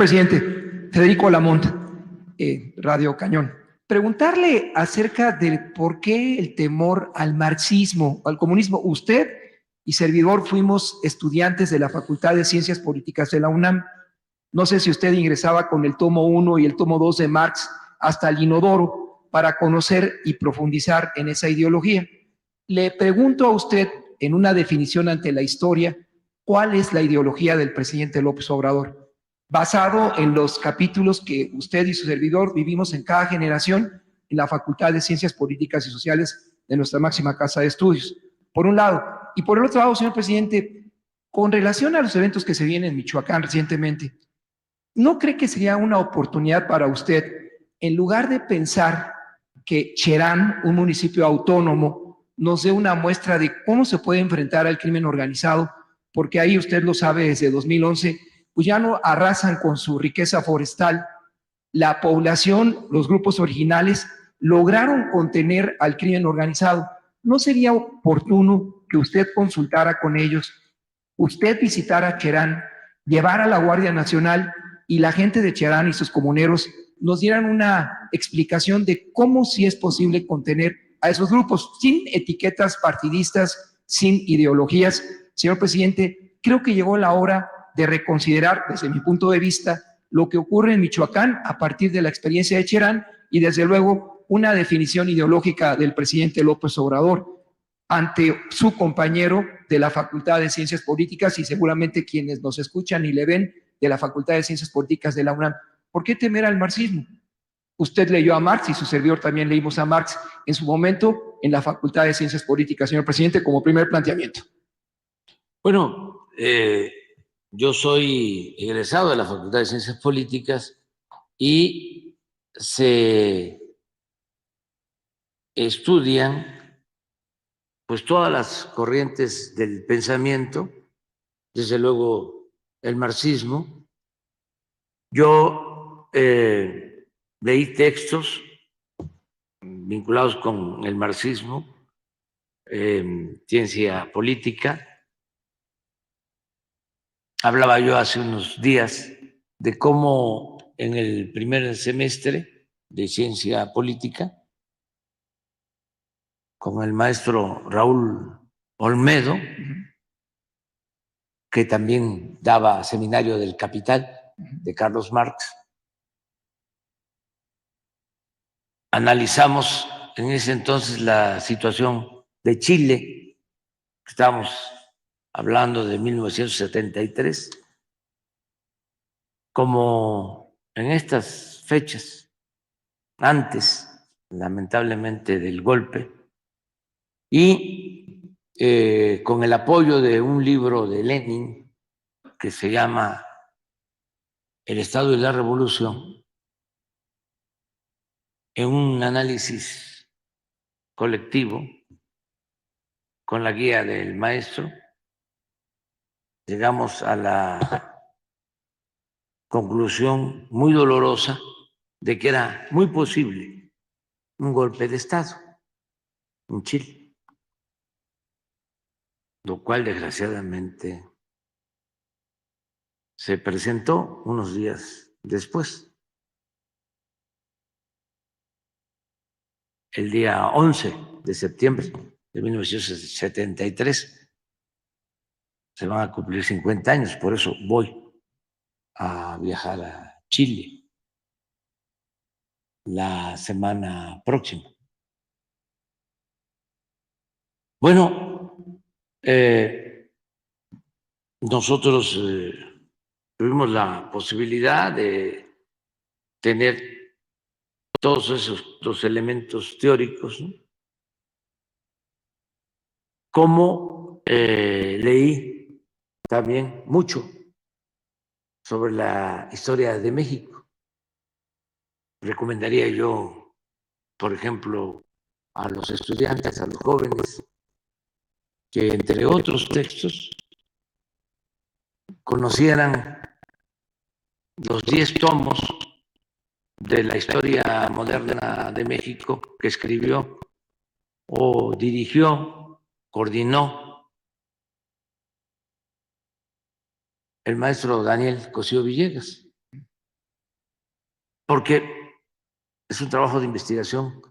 Presidente, Federico Lamont, Radio Cañón. Preguntarle acerca de por qué el temor al marxismo, al comunismo. Usted y servidor fuimos estudiantes de la Facultad de Ciencias Políticas de la UNAM. No sé si usted ingresaba con el tomo 1 y el tomo 2 de Marx hasta el inodoro para conocer y profundizar en esa ideología. Le pregunto a usted, en una definición ante la historia, ¿cuál es la ideología del presidente López Obrador? Basado en los capítulos que usted y su servidor vivimos en cada generación en la Facultad de Ciencias Políticas y Sociales de nuestra máxima casa de estudios, por un lado. Y por el otro lado, señor presidente, con relación a los eventos que se vienen en Michoacán recientemente, ¿no cree que sería una oportunidad para usted, en lugar de pensar que Cherán, un municipio autónomo, nos dé una muestra de cómo se puede enfrentar al crimen organizado? Porque ahí usted lo sabe desde 2011, pues ya no arrasan con su riqueza forestal. La población, los grupos originales, lograron contener al crimen organizado. ¿No sería oportuno que usted consultara con ellos, usted visitara Cherán, llevara a la Guardia Nacional y la gente de Cherán y sus comuneros nos dieran una explicación de cómo sí es posible contener a esos grupos, sin etiquetas partidistas, sin ideologías? Señor presidente, creo que llegó la hora de reconsiderar, desde mi punto de vista, lo que ocurre en Michoacán a partir de la experiencia de Cherán y, desde luego, una definición ideológica del presidente López Obrador ante su compañero de la Facultad de Ciencias Políticas y seguramente quienes nos escuchan y le ven de la Facultad de Ciencias Políticas de la UNAM. ¿Por qué temer al marxismo? Usted leyó a Marx y su servidor también leímos a Marx en su momento en la Facultad de Ciencias Políticas, señor presidente, como primer planteamiento. Bueno, yo soy egresado de la Facultad de Ciencias Políticas y se estudian pues todas las corrientes del pensamiento, desde luego el marxismo. Yo leí textos vinculados con el marxismo, ciencia política. Hablaba yo hace unos días de cómo en el primer semestre de ciencia política, con el maestro Raúl Olmedo, que también daba seminario del Capital de Carlos Marx, analizamos en ese entonces la situación de Chile. Estábamos hablando de 1973, como en estas fechas, antes, lamentablemente, del golpe, y con el apoyo de un libro de Lenin que se llama El Estado y la Revolución, en un análisis colectivo con la guía del maestro, llegamos a la conclusión muy dolorosa de que era muy posible un golpe de Estado en Chile, lo cual desgraciadamente se presentó unos días después. El día 11 de septiembre de 1973 se van a cumplir 50 años, por eso voy a viajar a Chile la semana próxima. Bueno, nosotros tuvimos la posibilidad de tener todos esos elementos teóricos, ¿no? Como leí también mucho sobre la historia de México. Recomendaría yo, por ejemplo, a los estudiantes, a los jóvenes, que entre otros textos conocieran los 10 tomos de la historia moderna de México que escribió o dirigió, coordinó el maestro Daniel Cosío Villegas. porque es un trabajo de investigación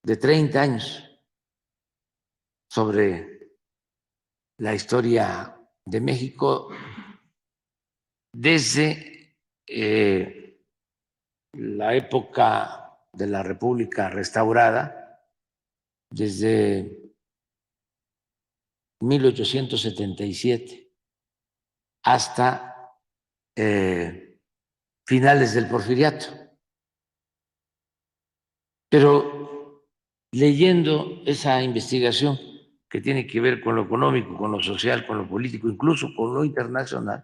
de 30 años sobre la historia de México desde la época de la República restaurada, desde 1877 hasta finales del Porfiriato. Pero leyendo esa investigación que tiene que ver con lo económico, con lo social, con lo político, incluso con lo internacional,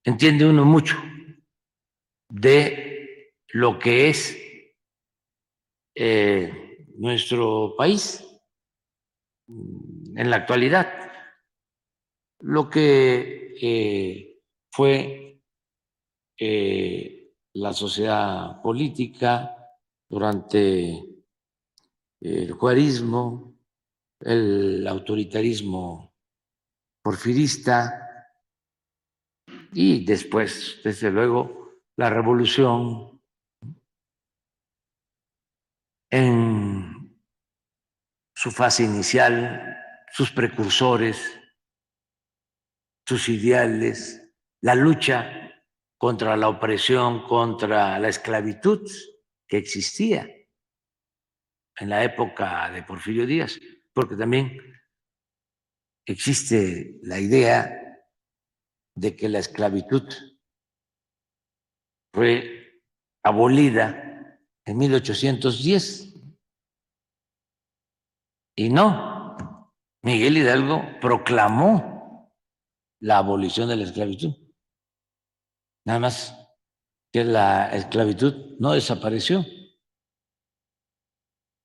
entiende uno mucho de lo que es nuestro país en la actualidad, lo que fue la sociedad política durante el juarismo, el autoritarismo porfirista y después, desde luego, la revolución en su fase inicial, sus precursores, sus ideales, la lucha contra la opresión, contra la esclavitud que existía en la época de Porfirio Díaz, porque también existe la idea de que la esclavitud fue abolida en 1810 y no, Miguel Hidalgo proclamó la abolición de la esclavitud. Nada más que la esclavitud no desapareció,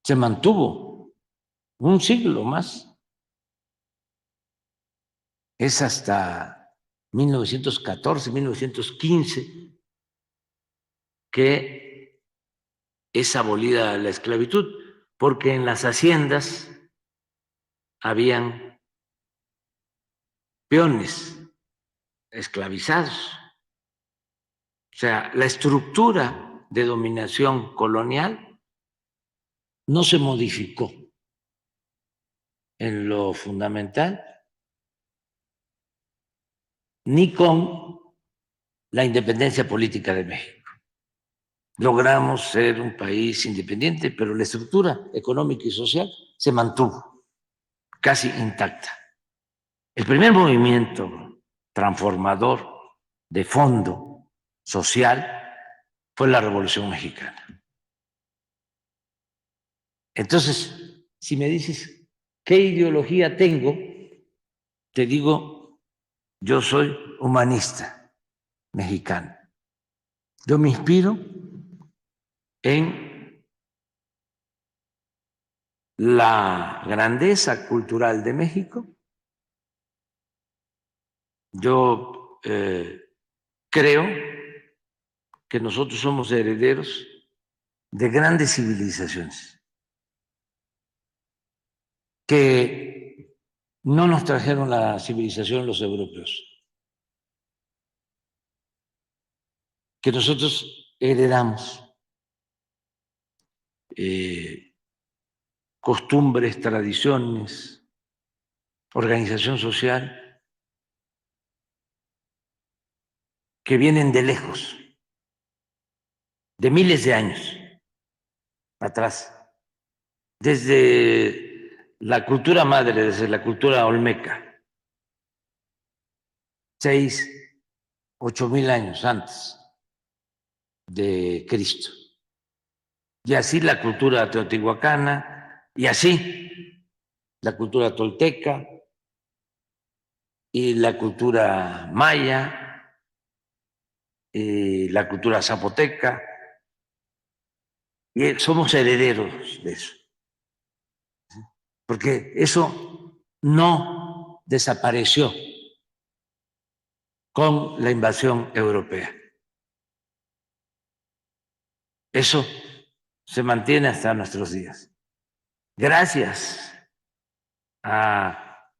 se mantuvo un siglo más. Es hasta 1914, 1915 que es abolida la esclavitud, porque en las haciendas habían peones esclavizados. O sea, la estructura de dominación colonial no se modificó en lo fundamental ni con la independencia política de México. Logramos ser un país independiente, pero la estructura económica y social se mantuvo casi intacta. El primer movimiento transformador de fondo social fue la Revolución Mexicana. Entonces, si me dices, ¿qué ideología tengo? Te digo, yo soy humanista mexicano. Yo me inspiro en la grandeza cultural de México. Yo creo que nosotros somos herederos de grandes civilizaciones que no nos trajeron la civilización los europeos, que nosotros heredamos costumbres, tradiciones, organización social, que vienen de lejos, de miles de años atrás, desde la cultura madre, desde la cultura olmeca, 6.000, 8.000 años antes de Cristo. Y así la cultura teotihuacana, y así la cultura tolteca, y la cultura maya, y la cultura zapoteca, y somos herederos de eso. Porque eso no desapareció con la invasión europea. Eso se mantiene hasta nuestros días. Gracias a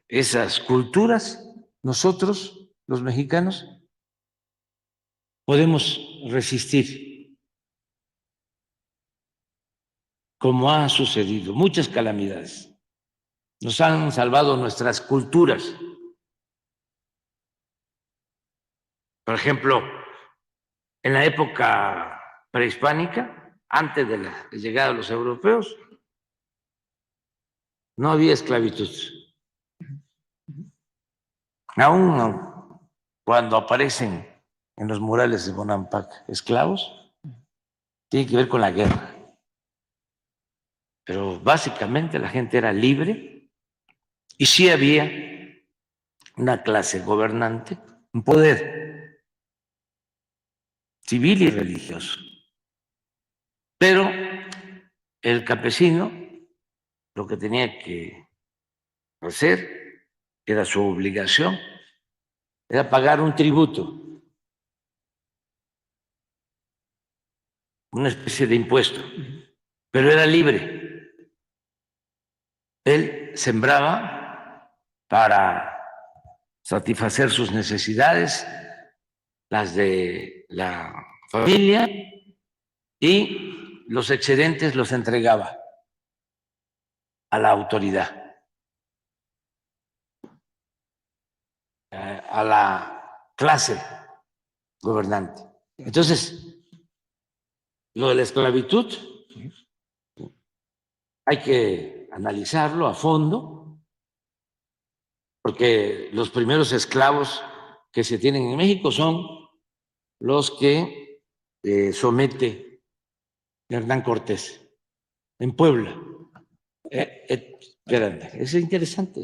esas culturas, nosotros, los mexicanos, podemos resistir, como ha sucedido, muchas calamidades. Nos han salvado nuestras culturas. Por ejemplo, en la época prehispánica, antes de la llegada de los europeos, no había esclavitud. Aún cuando aparecen en los murales de Bonampak esclavos, tiene que ver con la guerra. Pero básicamente la gente era libre y sí había una clase gobernante, un poder civil y religioso. Pero el campesino lo que tenía que hacer, era su obligación, era pagar un tributo, una especie de impuesto, pero era libre. Él sembraba para satisfacer sus necesidades, las de la familia, y los excedentes los entregaba a la autoridad, a la clase gobernante. Entonces, lo de la esclavitud hay que analizarlo a fondo, porque los primeros esclavos que se tienen en México son los que somete Hernán Cortés en Puebla. Espérate, es interesante.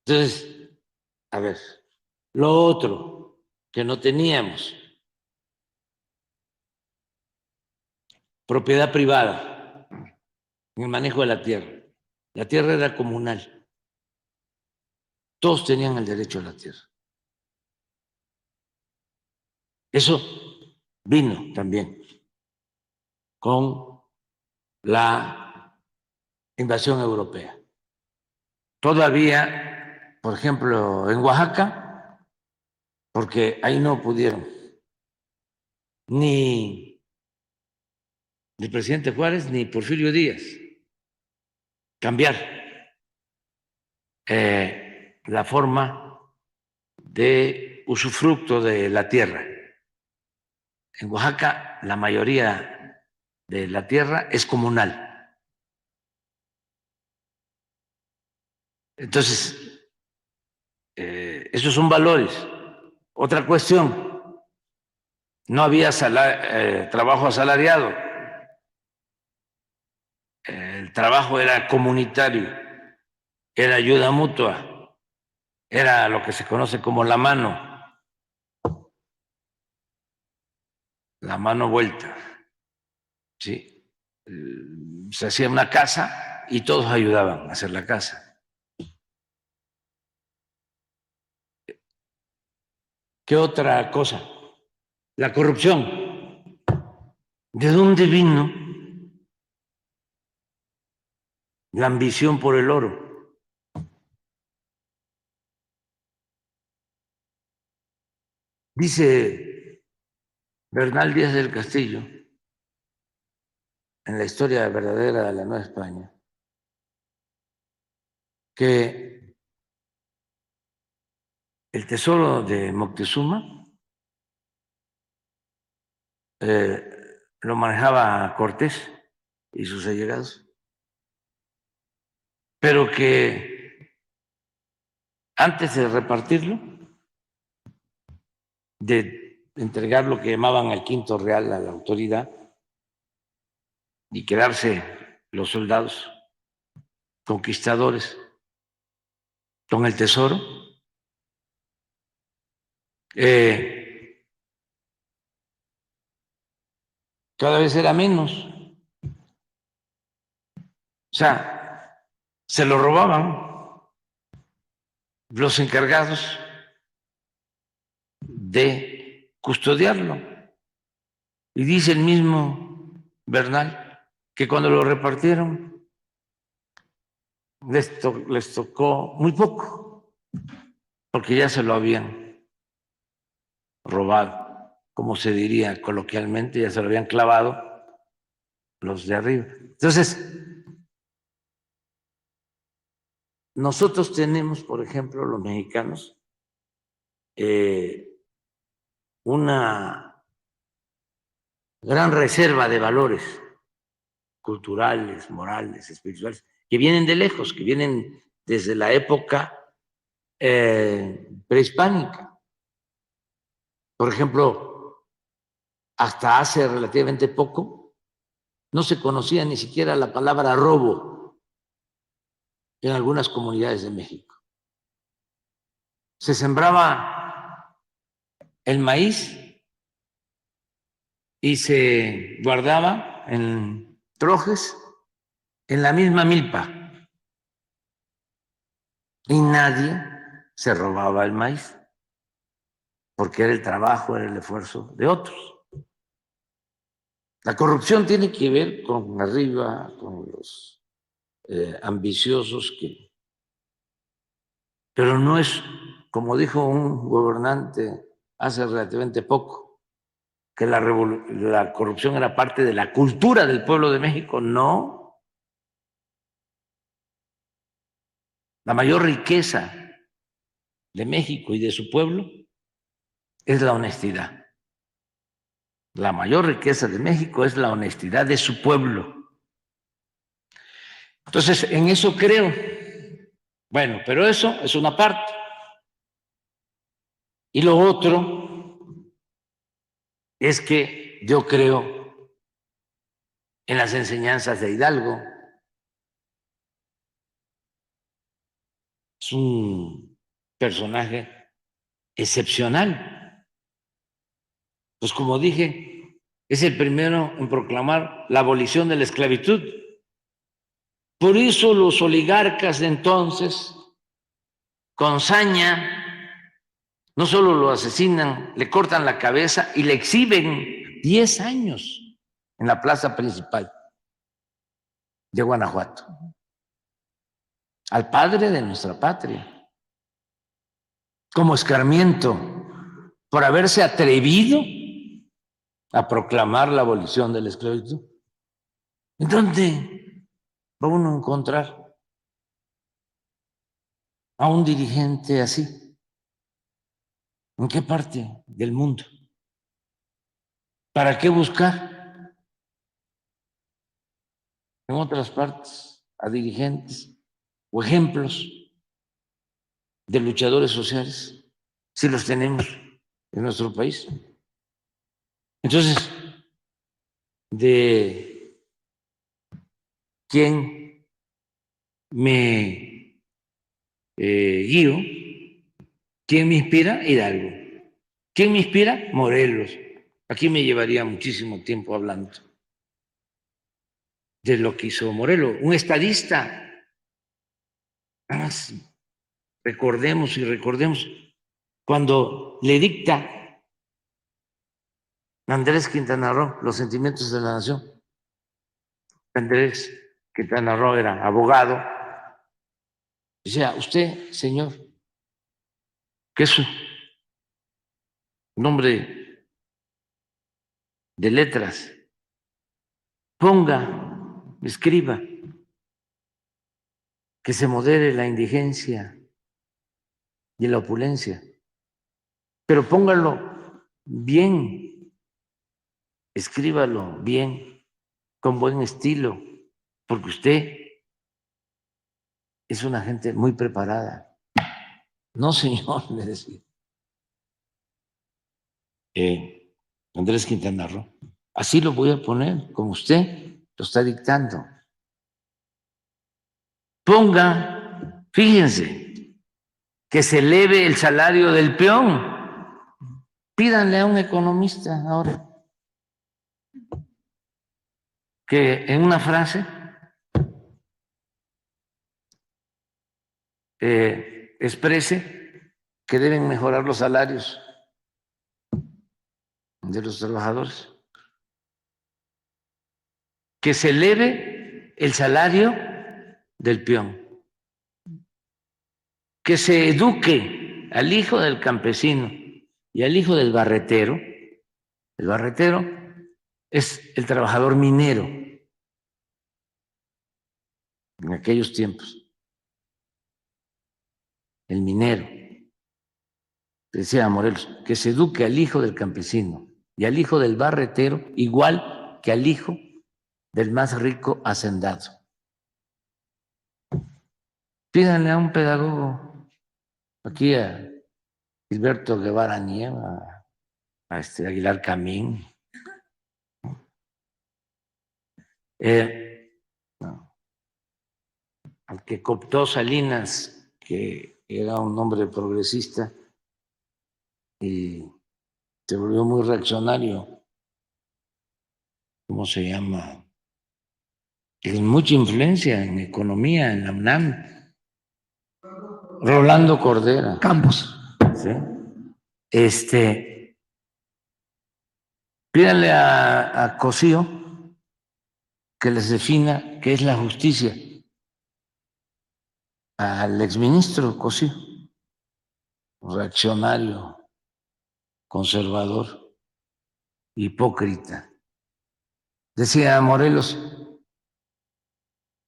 Entonces, a ver, lo otro que no teníamos, propiedad privada en el manejo de la tierra. La tierra era comunal. Todos tenían el derecho a la tierra. Eso vino también con la invasión europea. Todavía, por ejemplo, en Oaxaca, porque ahí no pudieron ni el presidente Juárez ni Porfirio Díaz cambiar la forma de usufructo de la tierra. En Oaxaca la mayoría de la tierra es comunal. Entonces, esos son valores. Otra cuestión, no había trabajo asalariado. El trabajo era comunitario, era ayuda mutua, era lo que se conoce como la mano vuelta. ¿Sí? Se hacía una casa y todos ayudaban a hacer la casa. ¿Qué otra cosa? La corrupción. ¿De dónde vino la ambición por el oro? Dice Bernal Díaz del Castillo, en la historia verdadera de la Nueva España, que el tesoro de Moctezuma lo manejaba Cortés y sus allegados, pero que antes de repartirlo, de entregar lo que llamaban el quinto real a la autoridad y quedarse los soldados conquistadores con el tesoro, cada vez era menos. O sea, se lo robaban los encargados de custodiarlo. Y dice el mismo Bernal que cuando lo repartieron les tocó muy poco, porque ya se lo habían robado. como se diría coloquialmente, ya se lo habían clavado los de arriba. Entonces, nosotros tenemos, por ejemplo, los mexicanos, una gran reserva de valores culturales, morales, espirituales, que vienen de lejos, que vienen desde la época prehispánica. Por ejemplo, hasta hace relativamente poco no se conocía ni siquiera la palabra robo en algunas comunidades de México. Se sembraba el maíz y se guardaba en trojes en la misma milpa y nadie se robaba el maíz porque era el trabajo, era el esfuerzo de otros. La corrupción tiene que ver con arriba, con los ambiciosos, pero no es, como dijo un gobernante hace relativamente poco, que la corrupción era parte de la cultura del pueblo de México. No. La mayor riqueza de México y de su pueblo es la honestidad. La mayor riqueza de México es la honestidad de su pueblo. Entonces, en eso creo. Bueno, pero eso es una parte. Y lo otro es que yo creo en las enseñanzas de Hidalgo. Es un personaje excepcional. Pues como dije, es el primero en proclamar la abolición de la esclavitud. Por eso los oligarcas de entonces, con saña, no solo lo asesinan, le cortan la cabeza y le exhiben 10 años en la plaza principal de Guanajuato, al padre de nuestra patria, como escarmiento por haberse atrevido a proclamar la abolición de la esclavitud. ¿En dónde va uno a encontrar a un dirigente así? ¿En qué parte del mundo? ¿Para qué buscar en otras partes a dirigentes o ejemplos de luchadores sociales si los tenemos en nuestro país? Entonces, ¿de quién me guío? ¿Quién me inspira? Hidalgo. ¿Quién me inspira? Morelos. Aquí me llevaría muchísimo tiempo hablando de lo que hizo Morelos, un estadista. Nada más recordemos y recordemos cuando le dicta Andrés Quintana Roo los sentimientos de la nación. Andrés Quintana Roo era abogado. Decía, usted, señor, que es un nombre de letras, ponga, escriba, que se modere la indigencia y la opulencia, pero póngalo bien, escríbalo bien, con buen estilo, porque usted es una gente muy preparada. No, señor, le decía Andrés Quintana Roo. Así lo voy a poner, como usted lo está dictando. Ponga, fíjense, que se eleve el salario del peón. Pídanle a un economista ahora que en una frase exprese que deben mejorar los salarios de los trabajadores, que se eleve el salario del peón, que se eduque al hijo del campesino y al hijo del barretero El barretero es el trabajador minero en aquellos tiempos. El minero. Decía Morelos, que se eduque al hijo del campesino y al hijo del barretero igual que al hijo del más rico hacendado. Pídanle a un pedagogo, aquí a Gilberto Guevara Nieva, a Aguilar Camín, no, al que cooptó Salinas, que era un hombre progresista y se volvió muy reaccionario. ¿Cómo se llama? Tiene mucha influencia en economía, en la UNAM. Rolando Cordera. Campos. ¿Sí? Pídanle a Cosío que les defina qué es la justicia. Al exministro Cosío, reaccionario, conservador, hipócrita. Decía Morelos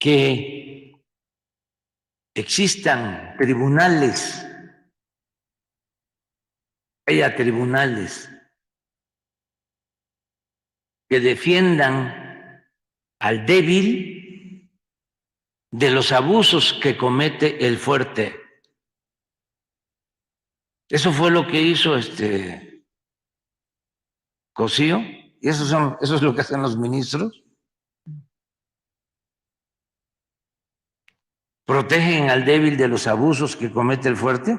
que existan tribunales, haya tribunales que defiendan al débil de los abusos que comete el fuerte. Eso fue lo que hizo Cosío, y eso es lo que hacen los ministros. ¿Protegen al débil de los abusos que comete el fuerte?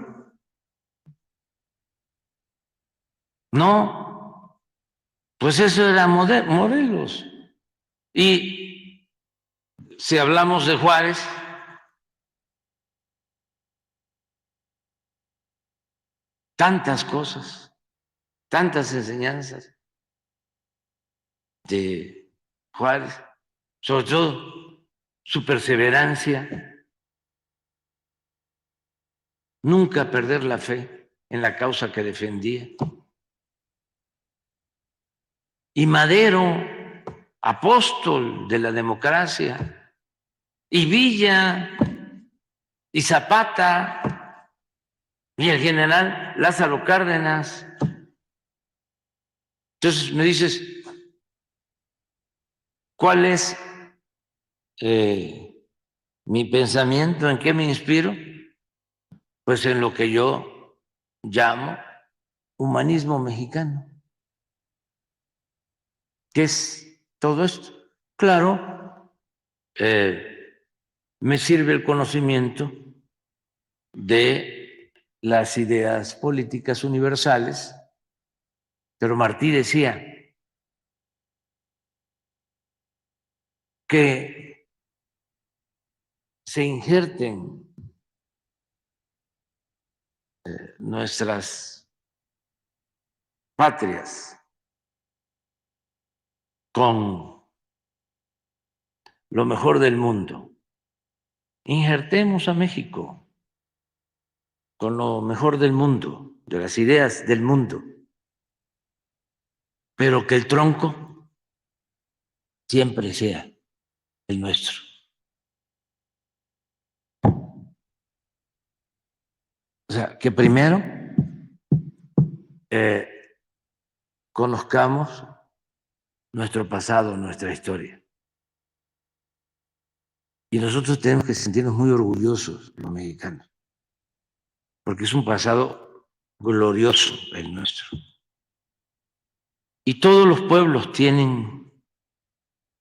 No, pues eso era Morelos. Y si hablamos de Juárez, tantas cosas, tantas enseñanzas de Juárez, sobre todo su perseverancia, nunca perder la fe en la causa que defendía. Y Madero, apóstol de la democracia, y Villa, y Zapata, y el general Lázaro Cárdenas. Entonces me dices, ¿cuál es mi pensamiento? ¿En qué me inspiro? Pues en lo que yo llamo humanismo mexicano. ¿Qué es todo esto? Claro, me sirve el conocimiento de las ideas políticas universales, pero Martí decía que se injerten nuestras patrias con lo mejor del mundo. Injertemos a México con lo mejor del mundo, de las ideas del mundo, pero que el tronco siempre sea el nuestro. O sea, que primero conozcamos nuestro pasado, nuestra historia. Y nosotros tenemos que sentirnos muy orgullosos, los mexicanos, porque es un pasado glorioso el nuestro. Y todos los pueblos tienen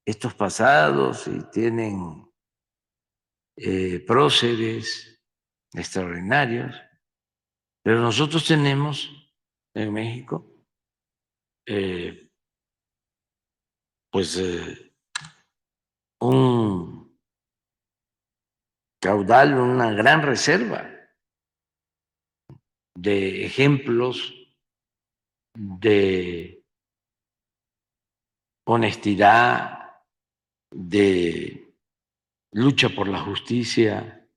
estos pasados y tienen próceres extraordinarios, pero nosotros tenemos en México un caudal, una gran reserva de ejemplos de honestidad, de lucha por la justicia.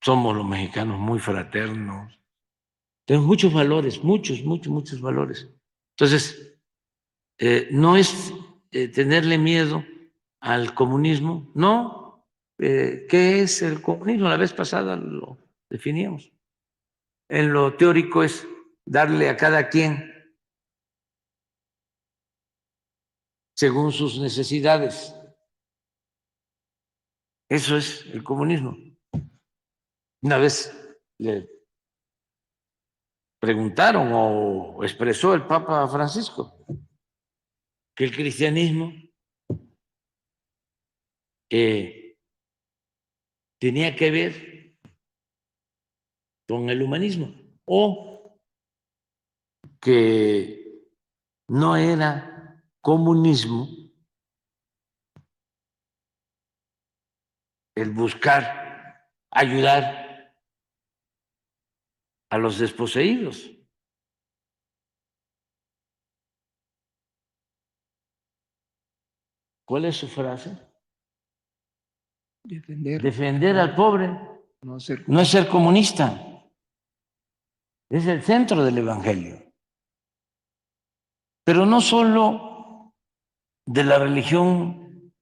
Somos los mexicanos muy fraternos. Tenemos muchos valores, muchos valores. Entonces, no es tenerle miedo al comunismo, no. ¿Qué es el comunismo? La vez pasada lo definíamos. En lo teórico es darle a cada quien según sus necesidades. Eso es el comunismo. Una vez le preguntaron o expresó el Papa Francisco que el cristianismo tenía que ver con el humanismo o que no era comunismo el buscar ayudar a los desposeídos. ¿Cuál es su frase? Defender al pobre. No es ser comunista. Es el centro del Evangelio. Pero no solo de la religión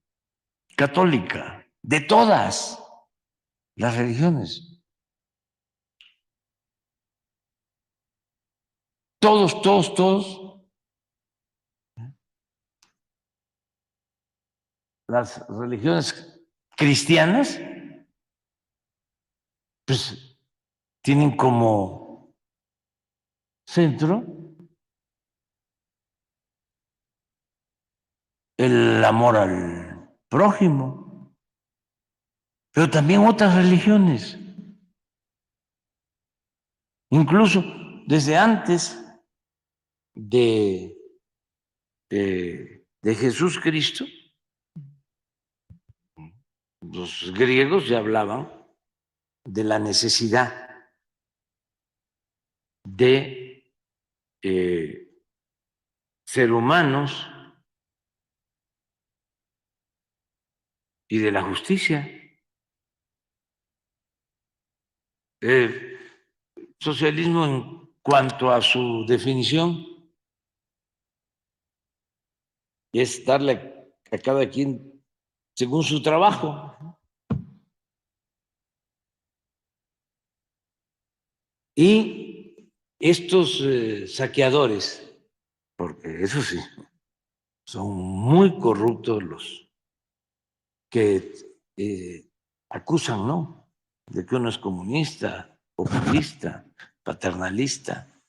católica, de todas las religiones. Todos. Las religiones cristianas, pues tienen como centro el amor al prójimo, pero también otras religiones, incluso desde antes de Jesús Cristo, los griegos ya hablaban de la necesidad de ser humanos y de la justicia. Socialismo en cuanto a su definición es darle a cada quien según su trabajo. Y estos saqueadores, porque eso sí, son muy corruptos los que acusan, ¿no?, de que uno es comunista, populista, paternalista,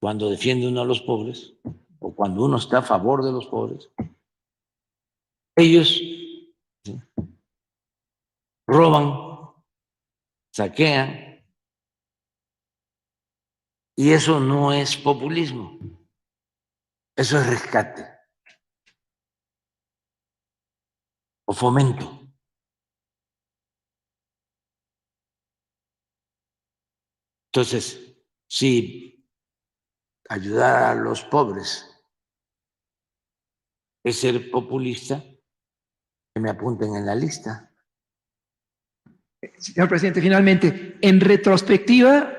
cuando defiende uno a los pobres o cuando uno está a favor de los pobres. Ellos, ¿sí?, roban, saquean, y eso no es populismo, eso es rescate o fomento. Entonces, si ayudar a los pobres es ser populista, que me apunten en la lista. Señor presidente, finalmente, en retrospectiva,